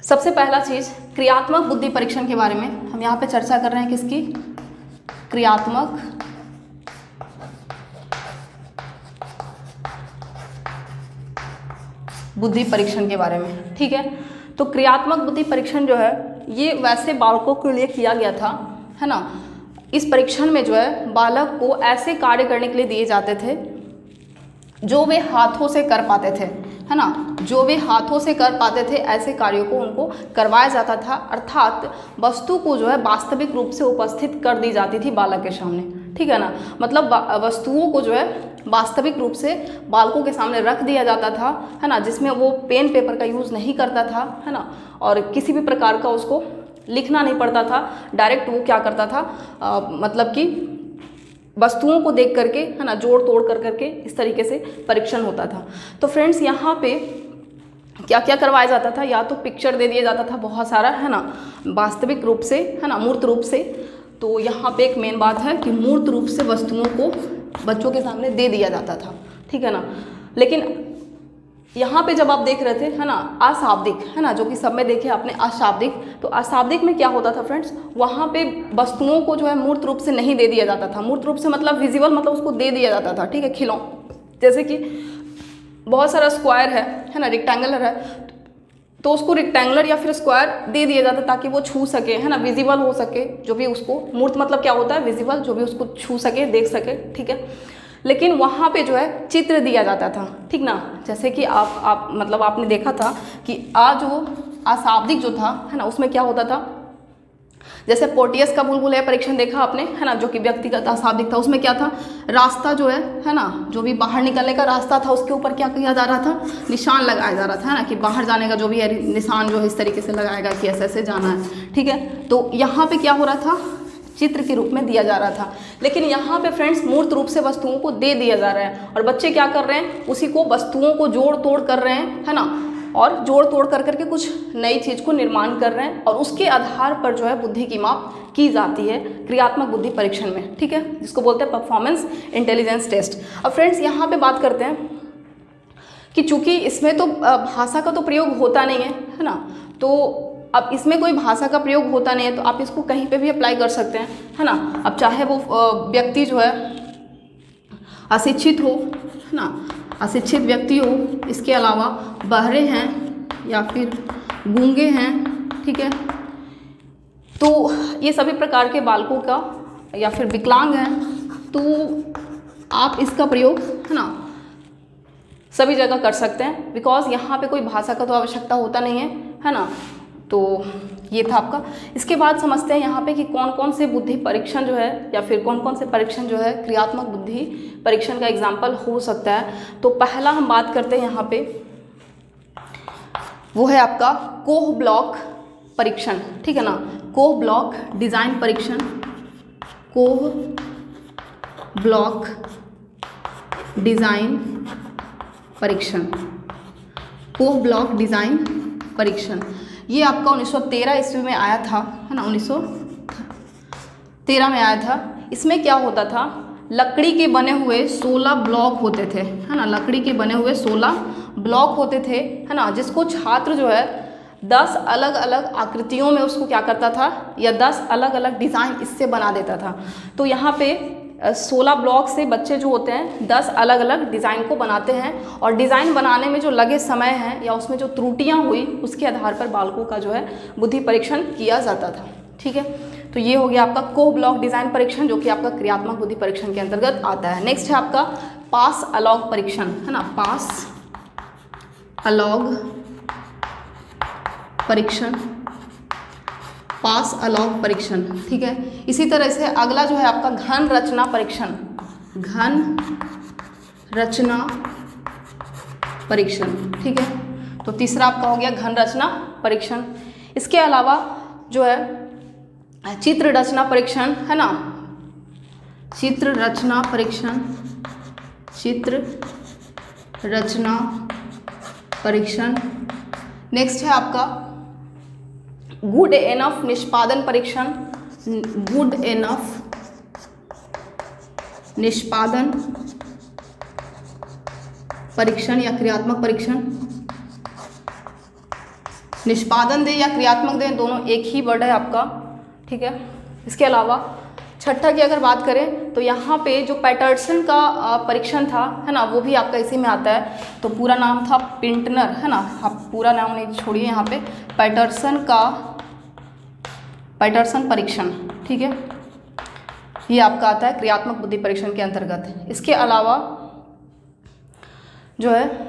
सबसे पहला चीज क्रियात्मक बुद्धि परीक्षण के बारे में हम यहाँ पे चर्चा कर रहे हैं, किसकी, क्रियात्मक बुद्धि परीक्षण के बारे में, ठीक है। तो क्रियात्मक बुद्धि परीक्षण जो है ये वैसे बालकों के लिए किया गया था, है ना। इस परीक्षण में जो है बालक को ऐसे कार्य करने के लिए दिए जाते थे जो वे हाथों से कर पाते थे, है ना, जो वे हाथों से कर पाते थे ऐसे कार्यों को उनको करवाया जाता था। अर्थात वस्तु को जो है वास्तविक रूप से उपस्थित कर दी जाती थी बालक के सामने, ठीक है ना। मतलब वस्तुओं को जो है वास्तविक रूप से बालकों के सामने रख दिया जाता था, है ना, जिसमें वो पेन पेपर का यूज़ नहीं करता था, है ना, और किसी भी प्रकार का उसको लिखना नहीं पड़ता था। डायरेक्ट वो क्या करता था, मतलब कि वस्तुओं को देख करके, है ना, जोड़ तोड़ कर करके इस तरीके से परीक्षण होता था। तो फ्रेंड्स यहाँ पे क्या क्या करवाया जाता था, या तो पिक्चर दे दिया जाता था बहुत सारा, है ना, वास्तविक रूप से, है ना, मूर्त रूप से। तो यहाँ पे एक मेन बात है कि मूर्त रूप से वस्तुओं को बच्चों के सामने दे दिया जाता था, ठीक है ना। लेकिन यहाँ पे जब आप देख रहे थे, है ना, अशाब्दिक, है ना, जो कि सब में देखे आपने अशाब्दिक, तो अशाब्दिक में क्या होता था फ्रेंड्स, वहाँ पे वस्तुओं को जो है मूर्त रूप से नहीं दे दिया जाता था। मूर्त रूप से मतलब विजिबल, मतलब उसको दे दिया जाता था, ठीक है, खिलौन, जैसे कि बहुत सारा स्क्वायर है ना, रेक्टेंगुलर है, तो उसको रेक्टेंगुलर या फिर स्क्वायर दे दिया जाता ताकि वो छू सके, है ना, विजिबल हो सके, जो भी उसको, मूर्त मतलब क्या होता है, विजिबल, जो भी उसको छू सके, देख सके, ठीक है। लेकिन वहाँ पे जो है चित्र दिया जाता था, ठीक ना। जैसे कि आप मतलब आपने देखा था कि जो अशाब्दिक जो था, है ना, उसमें क्या होता था, जैसे पोर्टियस का बुलबुल परीक्षण देखा आपने, है ना, जो कि व्यक्तिगत अशाब्दिक था। उसमें क्या था, रास्ता जो है ना, जो भी बाहर निकलने का रास्ता था उसके ऊपर क्या किया जा रहा था, निशान लगाया जा रहा था, है ना, कि बाहर जाने का जो भी है निशान जो है इस तरीके से लगाएगा कि ऐसे ऐसे जाना है, ठीक है। तो यहाँ पे क्या हो रहा था, चित्र के रूप में दिया जा रहा था। लेकिन यहाँ पे फ्रेंड्स मूर्त रूप से वस्तुओं को दे दिया जा रहा है, और बच्चे क्या कर रहे हैं, उसी को वस्तुओं को जोड़ तोड़ कर रहे हैं, है ना, और जोड़ तोड़ कर करके कुछ नई चीज़ को निर्माण कर रहे हैं, और उसके आधार पर जो है बुद्धि की माप की जाती है क्रियात्मक बुद्धि परीक्षण में, ठीक है, जिसको बोलते हैं परफॉर्मेंस इंटेलिजेंस टेस्ट। अब फ्रेंड्स यहाँ पे बात करते हैं कि चूंकि इसमें तो भाषा का तो प्रयोग होता नहीं है ना, तो अब इसमें कोई भाषा का प्रयोग होता नहीं है, तो आप इसको कहीं पे भी अप्लाई कर सकते हैं, है ना। अब चाहे वो व्यक्ति जो है अशिक्षित हो, है ना, अशिक्षित व्यक्ति हो, इसके अलावा बहरे हैं या फिर गूंगे हैं, ठीक है, तो ये सभी प्रकार के बालकों का या फिर विकलांग हैं, तो आप इसका प्रयोग, है ना, सभी जगह कर सकते हैं, बिकॉज यहाँ पे कोई भाषा का तो आवश्यकता होता नहीं है ना। तो ये था आपका। इसके बाद समझते हैं यहाँ पे कि कौन कौन से बुद्धि परीक्षण जो है या फिर कौन कौन से परीक्षण जो है क्रियात्मक बुद्धि परीक्षण का एग्जाम्पल हो सकता है। तो पहला हम बात करते हैं यहाँ पे, वो है आपका कोह ब्लॉक परीक्षण, ठीक है ना, कोह ब्लॉक डिज़ाइन परीक्षण, कोह ब्लॉक डिज़ाइन परीक्षण, कोह ब्लॉक डिज़ाइन परीक्षण। ये आपका 1913 ईस्वी में आया था, है ना, 1913 में आया था। इसमें क्या होता था, लकड़ी के बने हुए 16 ब्लॉक होते थे, है ना, लकड़ी के बने हुए 16 ब्लॉक होते थे, है ना, जिसको छात्र जो है 10 अलग अलग आकृतियों में उसको क्या करता था, या 10 अलग अलग डिज़ाइन इससे बना देता था। तो यहाँ पे 16 ब्लॉक से बच्चे जो होते हैं 10 अलग अलग डिज़ाइन को बनाते हैं, और डिज़ाइन बनाने में जो लगे समय है या उसमें जो त्रुटियां हुई उसके आधार पर बालकों का जो है बुद्धि परीक्षण किया जाता था, ठीक है। तो ये हो गया आपका कोह ब्लॉक डिज़ाइन परीक्षण, जो कि आपका क्रियात्मक बुद्धि परीक्षण के अंतर्गत आता है। नेक्स्ट है आपका पास अलॉग परीक्षण, है ना, पास अलॉग परीक्षण, पास अलॉग परीक्षण, ठीक है। इसी तरह से अगला जो है आपका घन रचना परीक्षण, घन रचना परीक्षण, ठीक है। तो तीसरा आपका हो गया घन रचना परीक्षण। इसके अलावा जो है चित्र रचना परीक्षण, है ना, चित्र रचना परीक्षण, चित्र रचना परीक्षण। नेक्स्ट है आपका गुड एनफ निष्पादन परीक्षण, गुड एनफ निष्पादन परीक्षण या क्रियात्मक परीक्षण। निष्पादन दे या क्रियात्मक दे, दोनों एक ही वर्ड है आपका, ठीक है। इसके अलावा छठा की अगर बात करें तो यहाँ पे जो पैटर्सन का परीक्षण था, है ना, वो भी आपका इसी में आता है। तो पूरा नाम था पिंटनर, है ना, आप पूरा नाम नहीं छोड़िए, यहाँ पे पैटर्सन का पैटर्सन परीक्षण, ठीक है, ये आपका आता है क्रियात्मक बुद्धि परीक्षण के अंतर्गत। इसके अलावा जो है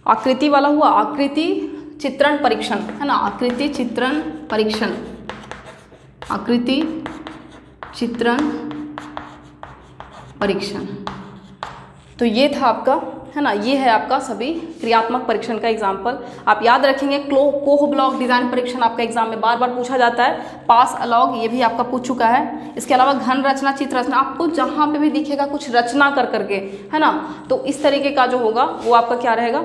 आकृति वाला हुआ आकृति चित्रण परीक्षण, है ना, आकृति चित्रण परीक्षण, आकृति चित्रण परीक्षण। तो ये था आपका, है ना, ये है आपका सभी क्रियात्मक परीक्षण का एग्जाम्पल। आप याद रखेंगे कोह ब्लॉक डिज़ाइन परीक्षण आपका एग्जाम में बार बार पूछा जाता है, पास अलॉग ये भी आपका पूछ चुका है। इसके अलावा घन रचना चित्र रचना, आपको जहाँ पे भी दिखेगा कुछ रचना कर करके, है ना, तो इस तरीके का जो होगा वो आपका क्या रहेगा,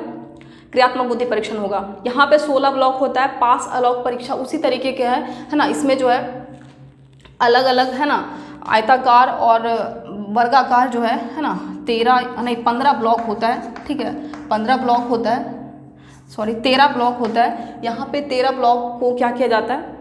क्रियात्मक बुद्धि परीक्षण होगा। यहाँ पे 16 ब्लॉक होता है। पास अलॉग परीक्षा उसी तरीके के है ना, इसमें जो है अलग अलग, है ना, आयताकार और वर्गाकार जो है ना, 15 ब्लॉक होता है, ठीक है, 15 ब्लॉक होता है, सॉरी 13 ब्लॉक होता है। यहाँ पे 13 ब्लॉक को क्या किया जाता है,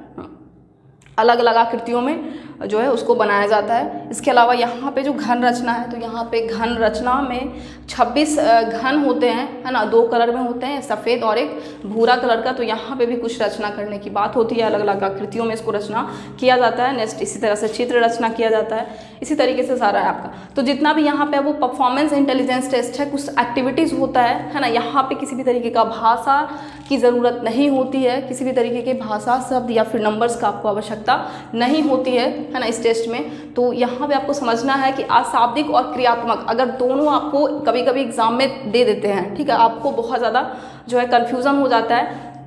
अलग अलग आकृतियों में जो है उसको बनाया जाता है। इसके अलावा यहाँ पे जो घन रचना है, तो यहाँ पे घन रचना में 26 घन होते हैं, है ना, 2 कलर में होते हैं, सफ़ेद और एक भूरा कलर का। तो यहाँ पे भी कुछ रचना करने की बात होती है, अलग अलग आकृतियों में इसको रचना किया जाता है। नेक्स्ट इसी तरह से चित्र रचना किया जाता है, इसी तरीके से सारा है आपका। तो जितना भी यहाँ पे वो परफॉर्मेंस इंटेलिजेंस टेस्ट है, कुछ एक्टिविटीज़ होता है ना, यहाँ पे किसी भी तरीके का भाषा की ज़रूरत नहीं होती है, किसी भी तरीके के भाषा शब्द या फिर नंबर्स का आपको आवश्यकता नहीं होती है ना, इस टेस्ट में। तो यहाँ पे आपको समझना है कि अशाब्दिक और क्रियात्मक अगर दोनों आपको कभी कभी एग्जाम में दे देते हैं, ठीक है, आपको बहुत ज़्यादा जो है कन्फ्यूज़न हो जाता है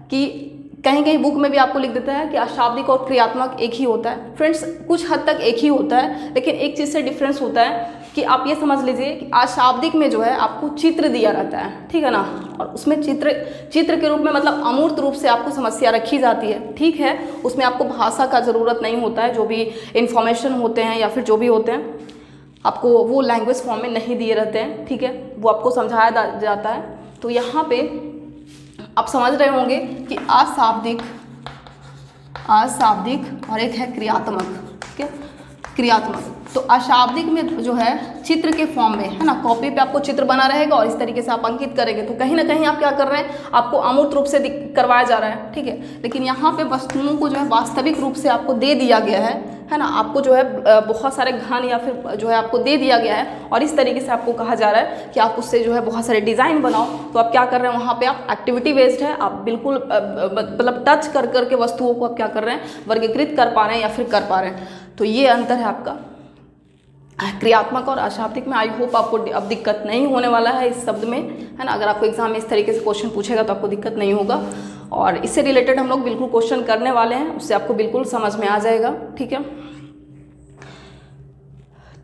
कि कहीं कहीं बुक में भी आपको लिख देता है कि अशाब्दिक और क्रियात्मक एक ही होता है। फ्रेंड्स, कुछ हद तक एक ही होता है, लेकिन एक चीज़ से डिफरेंस होता है कि आप ये समझ लीजिए कि अशाब्दिक में जो है आपको चित्र दिया रहता है, ठीक है ना, और उसमें चित्र के रूप में मतलब अमूर्त रूप से आपको समस्या रखी जाती है, ठीक है। उसमें आपको भाषा का ज़रूरत नहीं होता है, जो भी इंफॉर्मेशन होते हैं या फिर जो भी होते हैं आपको वो लैंग्वेज फॉर्म में नहीं दिए रहते हैं, ठीक है, वो आपको समझाया जाता है। तो यहाँ पे आप समझ रहे होंगे कि अशाब्दिक और एक है क्रियात्मक, ठीक है, क्रियात्मक। तो अशाब्दिक में जो है चित्र के फॉर्म में, है ना, कॉपी पे आपको चित्र बना रहेगा और इस तरीके से आप अंकित करेंगे, तो कहीं ना कहीं आप क्या कर रहे हैं, आपको अमूर्त रूप से करवाया जा रहा है, ठीक है। लेकिन यहाँ पे वस्तुओं को जो है वास्तविक रूप से आपको दे दिया गया है ना, आपको जो है बहुत सारे घन या फिर जो है आपको दे दिया गया है और इस तरीके से आपको कहा जा रहा है कि आप उससे जो है बहुत सारे डिज़ाइन बनाओ। तो आप क्या कर रहे हैं, वहाँ पे आप एक्टिविटी बेस्ड है, आप बिल्कुल मतलब टच कर करके वस्तुओं को आप क्या कर रहे हैं, वर्गीकृत कर पा रहे हैं या फिर कर पा रहे हैं। तो ये अंतर है आपका क्रियात्मक और अशाब्दिक में। आई होप आपको अब दिक्कत नहीं होने वाला है इस शब्द में, है ना। अगर आपको एग्जाम में इस तरीके से क्वेश्चन पूछेगा तो आपको दिक्कत नहीं होगा, और इससे रिलेटेड हम लोग बिल्कुल क्वेश्चन करने वाले हैं, उससे आपको बिल्कुल समझ में आ जाएगा, ठीक है।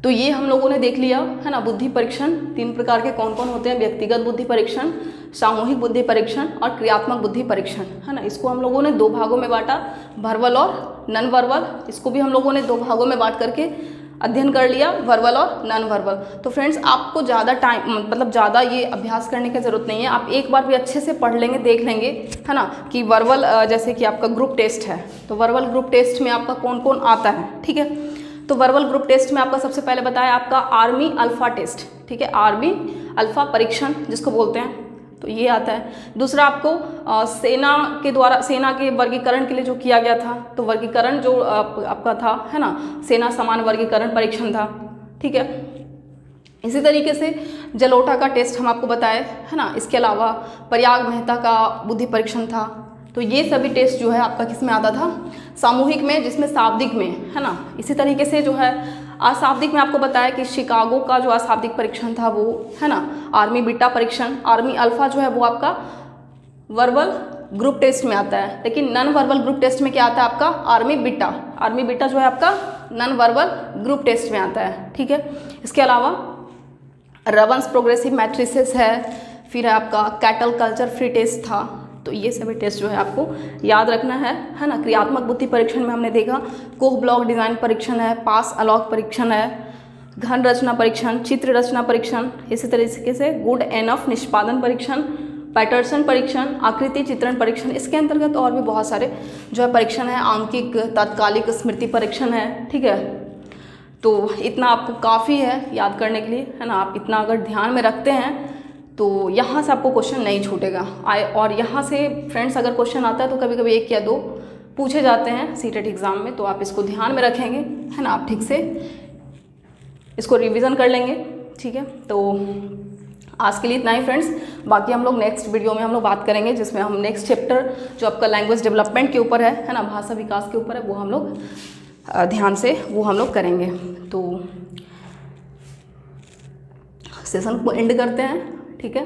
तो ये हम लोगों ने देख लिया, है ना, बुद्धि परीक्षण 3 प्रकार के कौन कौन होते हैं, व्यक्तिगत बुद्धि परीक्षण, सामूहिक बुद्धि परीक्षण और क्रियात्मक बुद्धि परीक्षण, है ना। इसको हम लोगों ने 2 भागों में बांटा, वर्बल और नॉन वर्बल। इसको भी हम लोगों ने 2 भागों में बांट करके अध्ययन कर लिया, वर्बल और नॉन वर्बल। तो फ्रेंड्स आपको ज़्यादा टाइम मतलब ज़्यादा ये अभ्यास करने की ज़रूरत नहीं है, आप एक बार भी अच्छे से पढ़ लेंगे, देख लेंगे, है ना, कि वर्बल जैसे कि आपका ग्रुप टेस्ट है, तो वर्बल ग्रुप टेस्ट में आपका कौन कौन आता है, ठीक है। तो वर्बल ग्रुप टेस्ट में आपका सबसे पहले बताया आपका आर्मी अल्फा टेस्ट, ठीक है, आर्मी अल्फा परीक्षण जिसको बोलते हैं, तो ये आता है। दूसरा आपको सेना के द्वारा, सेना के वर्गीकरण के लिए जो किया गया था, तो वर्गीकरण जो आपका था, है ना, सेना समान वर्गीकरण परीक्षण था, ठीक है। इसी तरीके से जलोटा का टेस्ट हम आपको बताए, है ना। इसके अलावा प्रयाग मेहता का बुद्धि परीक्षण था। तो ये सभी टेस्ट जो है आपका किस में आता था, सामूहिक में, जिसमें शाब्दिक में, है ना। इसी तरीके से जो है अशाब्दिक में आपको बताया कि शिकागो का जो अशाब्दिक परीक्षण था वो, है ना, आर्मी बीटा परीक्षण, आर्मी अल्फा जो है वो आपका वर्बल ग्रुप टेस्ट में आता है। लेकिन नॉन वर्बल ग्रुप टेस्ट में क्या आता है आपका, आर्मी बीटा जो है आपका नॉन वर्बल ग्रुप टेस्ट में आता है, ठीक है। इसके अलावा रवंस प्रोग्रेसिव मैट्रिसेस है, फिर आपका कैटल कल्चर फ्री टेस्ट था। तो ये सभी टेस्ट जो है आपको याद रखना है ना। क्रियात्मक बुद्धि परीक्षण में हमने देखा कोह ब्लॉक डिज़ाइन परीक्षण है, पास अलॉग परीक्षण है, घन रचना परीक्षण, चित्र रचना परीक्षण, इसी तरीके से गुड एनफ निष्पादन परीक्षण, पैटर्सन परीक्षण, आकृति चित्रण परीक्षण। इसके अंतर्गत और भी बहुत सारे जो है परीक्षण है, आंकिक तात्कालिक स्मृति परीक्षण है, ठीक है। तो इतना आपको काफ़ी है याद करने के लिए, है ना। आप इतना अगर ध्यान में रखते हैं तो यहाँ से आपको क्वेश्चन नहीं छूटेगा। और यहाँ से फ्रेंड्स अगर क्वेश्चन आता है तो कभी कभी 1 या 2 पूछे जाते हैं सीटेट एग्ज़ाम में, तो आप इसको ध्यान में रखेंगे, है ना। आप ठीक से इसको रिवीजन कर लेंगे, ठीक है। तो आज के लिए इतना ही फ्रेंड्स, बाकी हम लोग नेक्स्ट वीडियो में हम लोग बात करेंगे, जिसमें हम नेक्स्ट चैप्टर जो आपका लैंग्वेज डेवलपमेंट के ऊपर है ना, भाषा विकास के ऊपर है, वो हम लोग ध्यान से वो हम लोग करेंगे। तो सेशन को एंड करते हैं, ठीक है।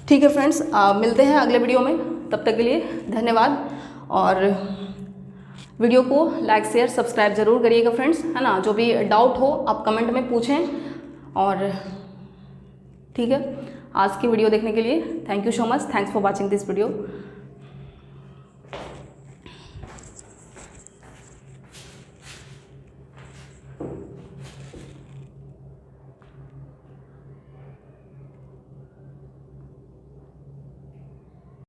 ठीक है फ्रेंड्स, मिलते हैं अगले वीडियो में, तब तक के लिए धन्यवाद। और वीडियो को लाइक शेयर सब्सक्राइब ज़रूर करिएगा फ्रेंड्स, है ना। जो भी डाउट हो आप कमेंट में पूछें, और ठीक है। आज की वीडियो देखने के लिए thank you so much, thanks for watching this video.